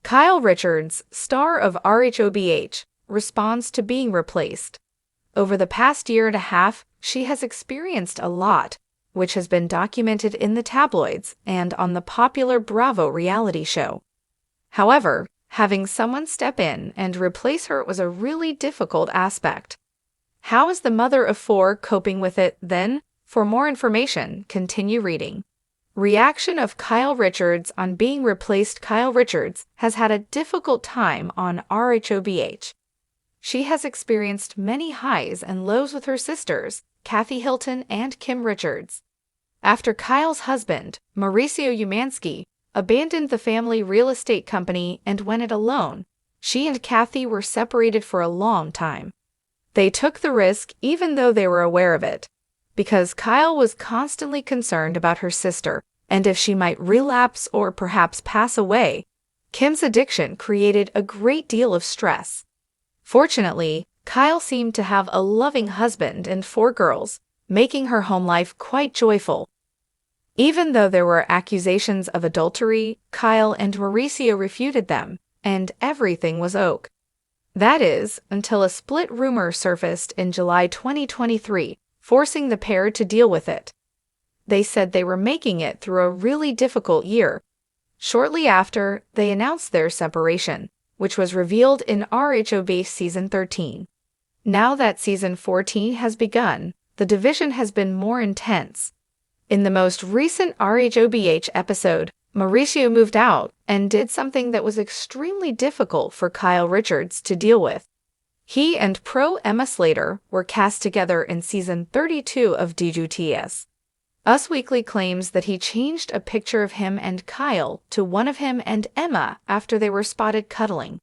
Kyle Richards, star of Rhobh, responds to being replaced. Over the past year and a half, she has experienced a lot, which has been documented in the tabloids and on the popular Bravo reality show. However, having someone step in and replace her was a really difficult aspect. How is the mother of four coping with it, then? For more information, continue reading. Reaction of Kyle Richards on being replaced. Kyle Richards has had a difficult time on Rhobh. She has experienced many highs and lows with her sisters, Kathy Hilton and Kim Richards. After Kyle's husband, Mauricio abandoned the family real estate company and went it alone, she and Kathy were separated for a long time. They took the risk even though they were aware of it, because Kyle was constantly concerned about her sister and if she might relapse or perhaps pass away. Kim's addiction created a great deal of stress. Fortunately, Kyle seemed to have a loving husband and 4 girls, making her home life quite joyful. Even though there were accusations of adultery, Kyle and Mauricio refuted them, and everything was okay. That is, until a split rumor surfaced in July 2023, forcing the pair to deal with it. They said they were making it through a really difficult year. Shortly after, they announced their separation, which was revealed in Rhobh Season 13. Now that Season 14 has begun, the division has been more intense. In the most recent Rhobh episode, Mauricio moved out and did something that was extremely difficult for Kyle Richards to deal with. He and pro Emma Slater were cast together in Season 32 of DJTS. Us Weekly claims that he changed a picture of him and Kyle to one of him and Emma after they were spotted cuddling.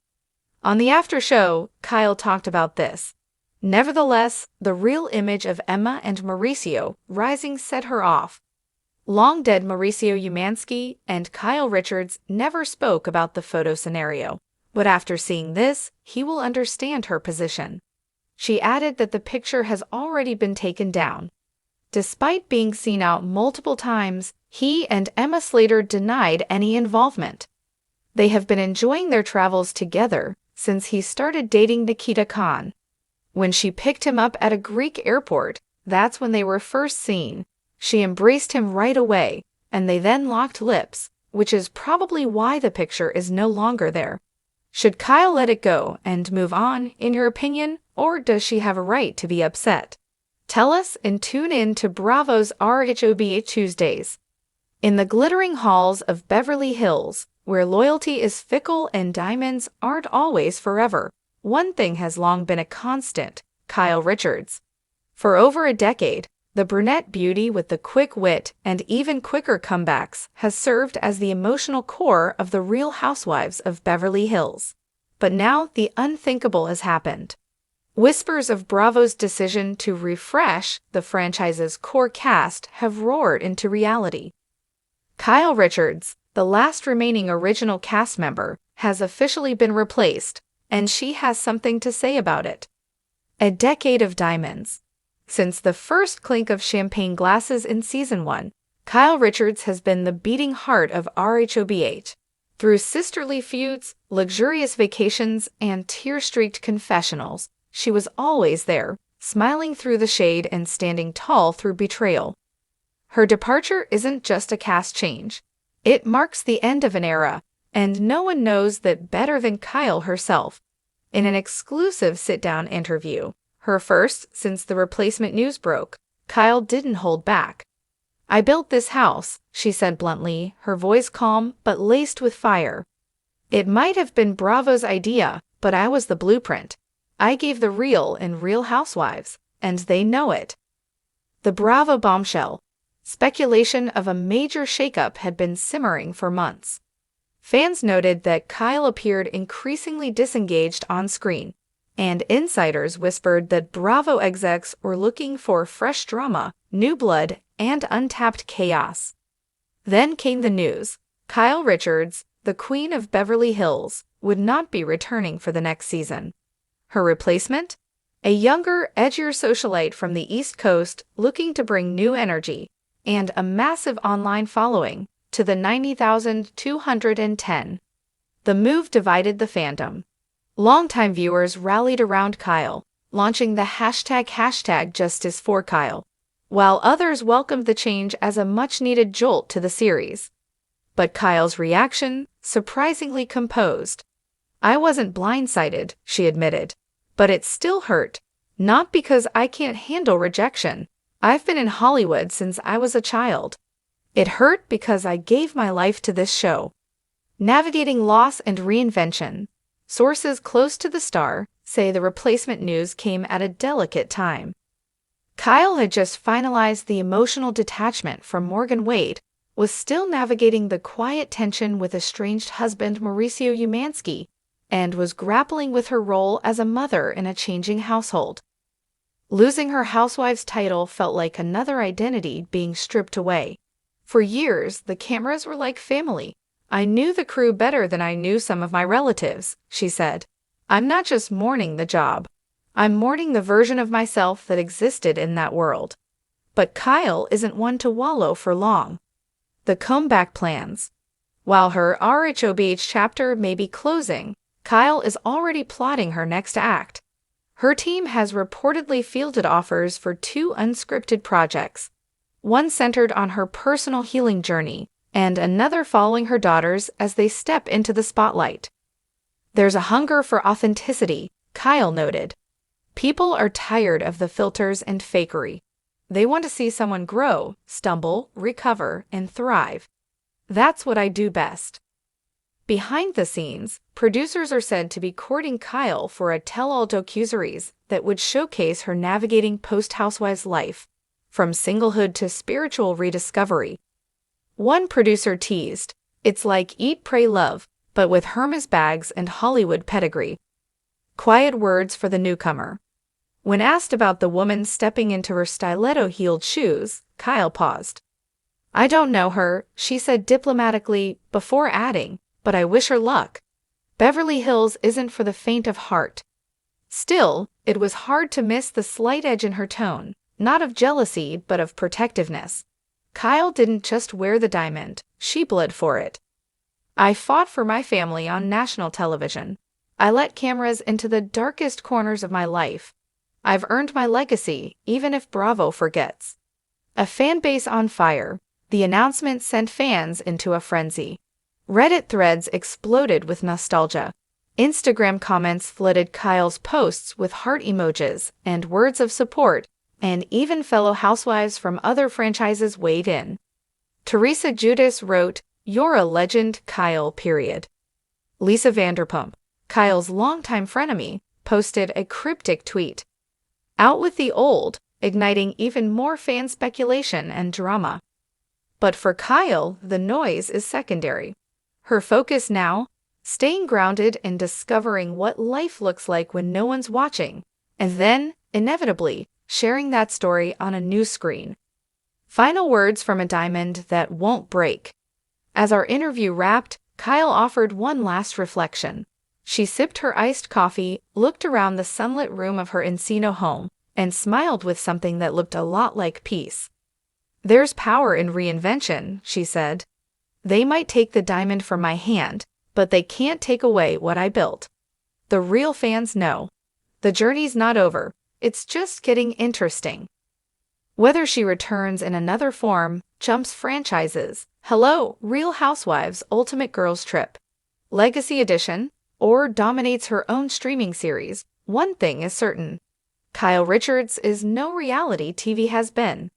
On the after show, Kyle talked about this. Nevertheless, the real image of Emma and Mauricio rising set her off. Long-dead Mauricio and Kyle Richards never spoke about the photo scenario, but after seeing this, he will understand her position. She added that the picture has already been taken down. Despite being seen out multiple times, he and Emma Slater denied any involvement. They have been enjoying their travels together since he started dating Nikita Khan. When she picked him up at a Greek airport, that's when they were first seen. She embraced him right away, and they then locked lips, which is probably why the picture is no longer there. Should Kyle let it go and move on, in your opinion, or does she have a right to be upset? Tell us and tune in to Bravo's Rhobh Tuesdays. In the glittering halls of Beverly Hills, where loyalty is fickle and diamonds aren't always forever, one thing has long been a constant: Kyle Richards. For over a decade, the brunette beauty with the quick wit and even quicker comebacks has served as the emotional core of the Real Housewives of Beverly Hills. But now the unthinkable has happened. Whispers of Bravo's decision to refresh the franchise's core cast have roared into reality. Kyle Richards, the last remaining original cast member, has officially been replaced, and she has something to say about it. A decade of diamonds. Since the first clink of champagne glasses in Season 1, Kyle Richards has been the beating heart of Rhobh. Through sisterly feuds, luxurious vacations, and tear-streaked confessionals, she was always there, smiling through the shade and standing tall through betrayal. Her departure isn't just a cast change. It marks the end of an era, and no one knows that better than Kyle herself. In an exclusive sit-down interview, her first since the replacement news broke, Kyle didn't hold back. "I built this house," she said bluntly, her voice calm but laced with fire. "It might have been Bravo's idea, but I was the blueprint. I gave the real in Real Housewives, and they know it." The Bravo bombshell. Speculation of a major shakeup had been simmering for months. Fans noted that Kyle appeared increasingly disengaged on screen, and insiders whispered that Bravo execs were looking for fresh drama, new blood, and untapped chaos. Then came the news. Kyle Richards, the Queen of Beverly Hills, would not be returning for the next season. Her replacement? A younger, edgier socialite from the East Coast looking to bring new energy and a massive online following to the 90,210. The move divided the fandom. Longtime viewers rallied around Kyle, launching the hashtag Justice for Kyle, while others welcomed the change as a much-needed jolt to the series. But Kyle's reaction, surprisingly composed. "I wasn't blindsided," she admitted, "but it still hurt. Not because I can't handle rejection. I've been in Hollywood since I was a child. It hurt because I gave my life to this show." Navigating loss and reinvention. Sources close to the star say the replacement news came at a delicate time. Kyle had just finalized the emotional detachment from Morgan Wade, was still navigating the quiet tension with estranged husband Mauricio Umansky, and was grappling with her role as a mother in a changing household. Losing her Housewives title felt like another identity being stripped away. "For years, the cameras were like family. I knew the crew better than I knew some of my relatives," she said. "I'm not just mourning the job. I'm mourning the version of myself that existed in that world." But Kyle isn't one to wallow for long. The comeback plans. While her Rhobh chapter may be closing, Kyle is already plotting her next act. Her team has reportedly fielded offers for 2 unscripted projects, one centered on her personal healing journey, and another following her daughters as they step into the spotlight. "There's a hunger for authenticity," Kyle noted. "People are tired of the filters and fakery. They want to see someone grow, stumble, recover, and thrive. That's what I do best." Behind the scenes, producers are said to be courting Kyle for a tell-all docuseries that would showcase her navigating post-Housewives life, from singlehood to spiritual rediscovery. One producer teased, "It's like Eat, Pray, Love, but with Hermes bags and Hollywood pedigree." Quiet words for the newcomer. When asked about the woman stepping into her stiletto-heeled shoes, Kyle paused. "I don't know her," she said diplomatically, before adding, "but I wish her luck. Beverly Hills isn't for the faint of heart." Still, it was hard to miss the slight edge in her tone, not of jealousy but of protectiveness. Kyle didn't just wear the diamond, she bled for it. "I fought for my family on national television. I let cameras into the darkest corners of my life. I've earned my legacy, even if Bravo forgets." A fan base on fire, the announcement sent fans into a frenzy. Reddit threads exploded with nostalgia. Instagram comments flooded Kyle's posts with heart emojis and words of support, and even fellow housewives from other franchises weighed in. Teresa Judas wrote, "You're a legend, Kyle, period." Lisa Vanderpump, Kyle's longtime frenemy, posted a cryptic tweet. "Out with the old," igniting even more fan speculation and drama. But for Kyle, the noise is secondary. Her focus now? Staying grounded and discovering what life looks like when no one's watching, and then, inevitably, sharing that story on a new screen. Final words from a diamond that won't break. As our interview wrapped, Kyle offered one last reflection. She sipped her iced coffee, looked around the sunlit room of her Encino home, and smiled with something that looked a lot like peace. "There's power in reinvention," she said. "They might take the diamond from my hand, but they can't take away what I built." The real fans know. The journey's not over, it's just getting interesting. Whether she returns in another form, jumps franchises, hello, Real Housewives Ultimate Girls Trip, Legacy Edition, or dominates her own streaming series, one thing is certain. Kyle Richards is no reality TV has been.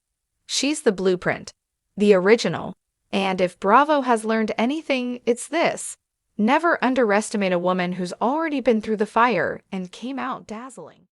She's the blueprint, the original, and if Bravo has learned anything, it's this. Never underestimate a woman who's already been through the fire and came out dazzling.